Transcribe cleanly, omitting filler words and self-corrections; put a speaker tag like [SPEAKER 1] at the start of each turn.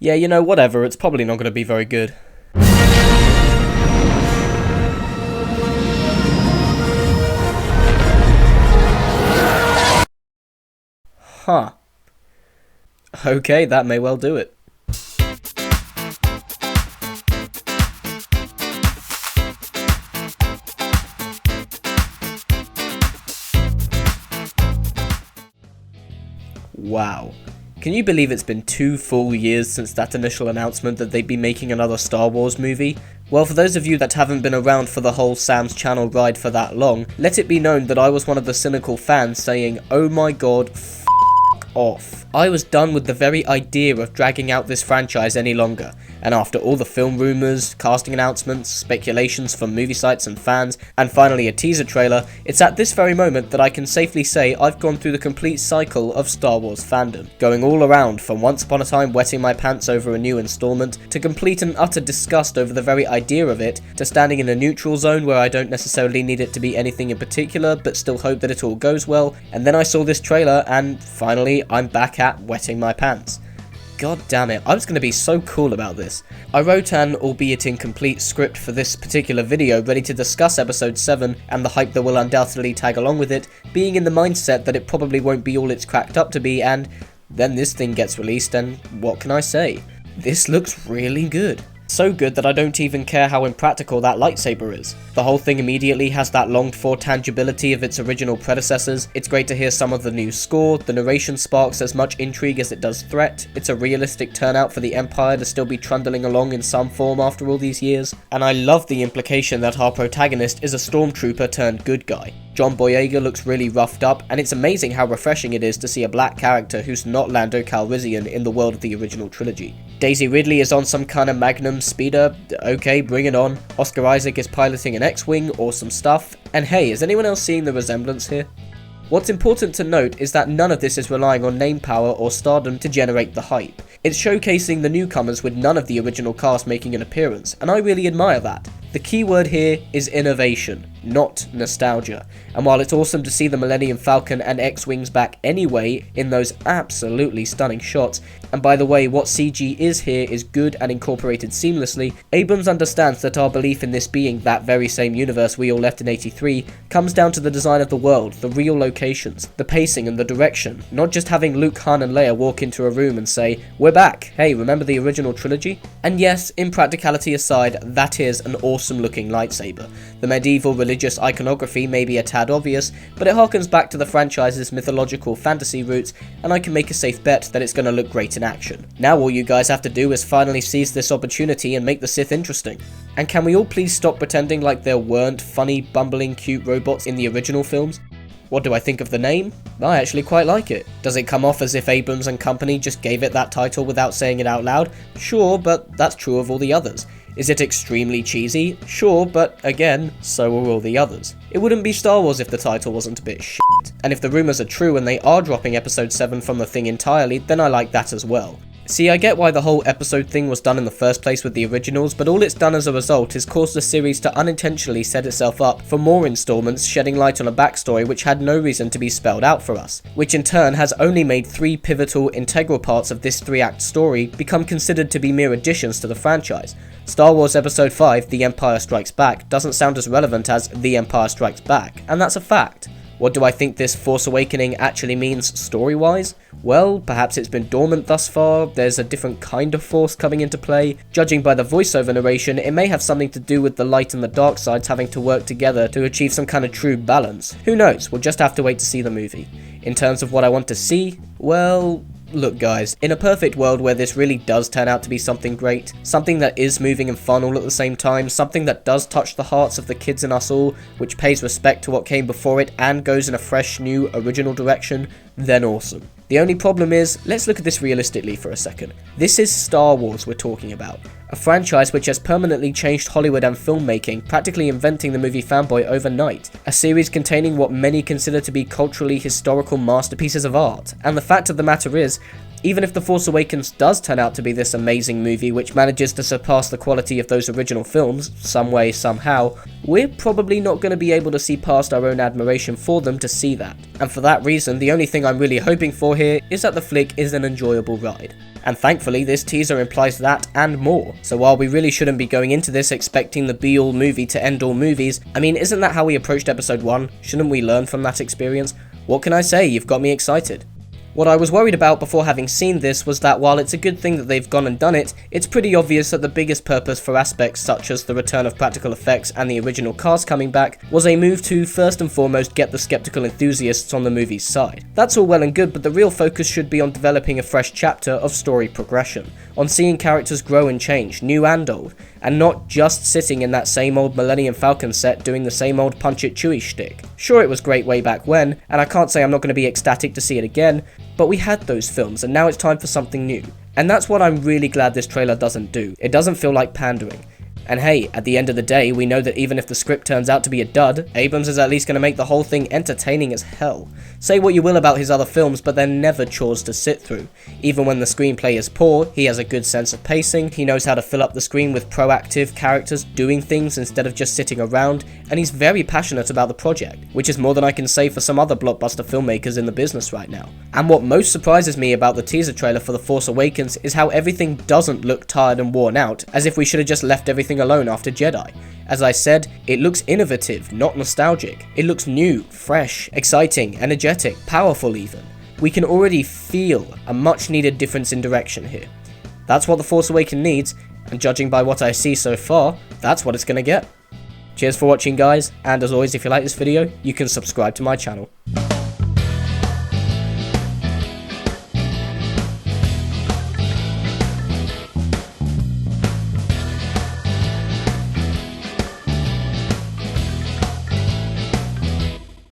[SPEAKER 1] Yeah, you know, whatever, it's probably not going to be very good. Huh. Okay, that may well do it. Wow. Can you believe it's been 2 full years since that initial announcement that they'd be making another Star Wars movie? Well, for those of you that haven't been around for the whole Sam's Channel ride for that long, let it be known that I was one of the cynical fans saying, oh my god, f*** off. I was done with the very idea of dragging out this franchise any longer, and after all the film rumours, casting announcements, speculations from movie sites and fans, and finally a teaser trailer, it's at this very moment that I can safely say I've gone through the complete cycle of Star Wars fandom, going all around from once upon a time wetting my pants over a new installment, to complete and utter disgust over the very idea of it, to standing in a neutral zone where I don't necessarily need it to be anything in particular, but still hope that it all goes well, and then I saw this trailer, and finally I'm back at wetting my pants. God damn it, I was going to be so cool about this. I wrote an, albeit incomplete, script for this particular video ready to discuss episode 7 and the hype that will undoubtedly tag along with it, being in the mindset that it probably won't be all it's cracked up to be, and then this thing gets released and what can I say? This looks really good. So good that I don't even care how impractical that lightsaber is. The whole thing immediately has that longed for tangibility of its original predecessors. It's great to hear some of the new score, the narration sparks as much intrigue as it does threat, it's a realistic turnout for the Empire to still be trundling along in some form after all these years, and I love the implication that our protagonist is a stormtrooper turned good guy. John Boyega looks really roughed up, and it's amazing how refreshing it is to see a black character who's not Lando Calrissian in the world of the original trilogy. Daisy Ridley is on some kind of Magnum speeder, okay, bring it on. Oscar Isaac is piloting an X-Wing, awesome stuff. And hey, is anyone else seeing the resemblance here? What's important to note is that none of this is relying on name power or stardom to generate the hype. It's showcasing the newcomers with none of the original cast making an appearance, and I really admire that. The key word here is innovation, not nostalgia. And while it's awesome to see the Millennium Falcon and X-Wings back anyway in those absolutely stunning shots, and by the way, what CG is here is good and incorporated seamlessly, Abrams understands that our belief in this being that very same universe we all left in 83 comes down to the design of the world, the real locations, the pacing and the direction, not just having Luke, Han and Leia walk into a room and say, we're back, hey, remember the original trilogy? And yes, impracticality aside, that is an awesome looking lightsaber. The medieval religious iconography may be a tad obvious, but it harkens back to the franchise's mythological fantasy roots, and I can make a safe bet that it's going to look great in action. Now all you guys have to do is finally seize this opportunity and make the Sith interesting. And can we all please stop pretending like there weren't funny, bumbling, cute robots in the original films? What do I think of the name? I actually quite like it. Does it come off as if Abrams and company just gave it that title without saying it out loud? Sure, but that's true of all the others. Is it extremely cheesy? Sure, but again, so are all the others. It wouldn't be Star Wars if the title wasn't a bit shit. And if the rumours are true and they are dropping episode 7 from the thing entirely, then I like that as well. See, I get why the whole episode thing was done in the first place with the originals, but all it's done as a result is caused the series to unintentionally set itself up for more installments shedding light on a backstory which had no reason to be spelled out for us, which in turn has only made 3 pivotal, integral parts of this 3-act story become considered to be mere additions to the franchise. Star Wars Episode 5, The Empire Strikes Back, doesn't sound as relevant as The Empire Strikes Back, and that's a fact. What do I think this Force Awakening actually means story-wise? Well, perhaps it's been dormant thus far, there's a different kind of Force coming into play. Judging by the voiceover narration, it may have something to do with the light and the dark sides having to work together to achieve some kind of true balance. Who knows, we'll just have to wait to see the movie. In terms of what I want to see, well, look guys, in a perfect world where this really does turn out to be something great, something that is moving and fun all at the same time, something that does touch the hearts of the kids in us all, which pays respect to what came before it and goes in a fresh, new, original direction, then awesome. The only problem is, let's look at this realistically for a second. This is Star Wars we're talking about. A franchise which has permanently changed Hollywood and filmmaking, practically inventing the movie fanboy overnight. A series containing what many consider to be culturally historical masterpieces of art. And the fact of the matter is, Even if The Force Awakens does turn out to be this amazing movie which manages to surpass the quality of those original films, some way, somehow, we're probably not going to be able to see past our own admiration for them to see that. And for that reason, the only thing I'm really hoping for here is that the flick is an enjoyable ride. And thankfully, this teaser implies that and more. So while we really shouldn't be going into this expecting the be-all movie to end all movies, I mean, isn't that how we approached episode 1? Shouldn't we learn from that experience? What can I say? You've got me excited. What I was worried about before having seen this was that while it's a good thing that they've gone and done it, it's pretty obvious that the biggest purpose for aspects such as the return of practical effects and the original cast coming back was a move to first and foremost get the skeptical enthusiasts on the movie's side. That's all well and good, but the real focus should be on developing a fresh chapter of story progression, on seeing characters grow and change, new and old, and not just sitting in that same old Millennium Falcon set doing the same old punch-it-chewy shtick. Sure, it was great way back when, and I can't say I'm not going to be ecstatic to see it again, but we had those films, and now it's time for something new. And that's what I'm really glad this trailer doesn't do. It doesn't feel like pandering. And hey, at the end of the day, we know that even if the script turns out to be a dud, Abrams is at least going to make the whole thing entertaining as hell. Say what you will about his other films, but they're never chores to sit through. Even when the screenplay is poor, he has a good sense of pacing, he knows how to fill up the screen with proactive characters doing things instead of just sitting around, and he's very passionate about the project, which is more than I can say for some other blockbuster filmmakers in the business right now. And what most surprises me about the teaser trailer for The Force Awakens is how everything doesn't look tired and worn out, as if we should have just left everything alone after Jedi. As I said, it looks innovative, not nostalgic. It looks new, fresh, exciting, energetic, powerful even. We can already feel a much needed difference in direction here. That's what The Force Awakens needs, and judging by what I see so far, that's what it's gonna get. Cheers for watching guys, and as always if you like this video, you can subscribe to my channel.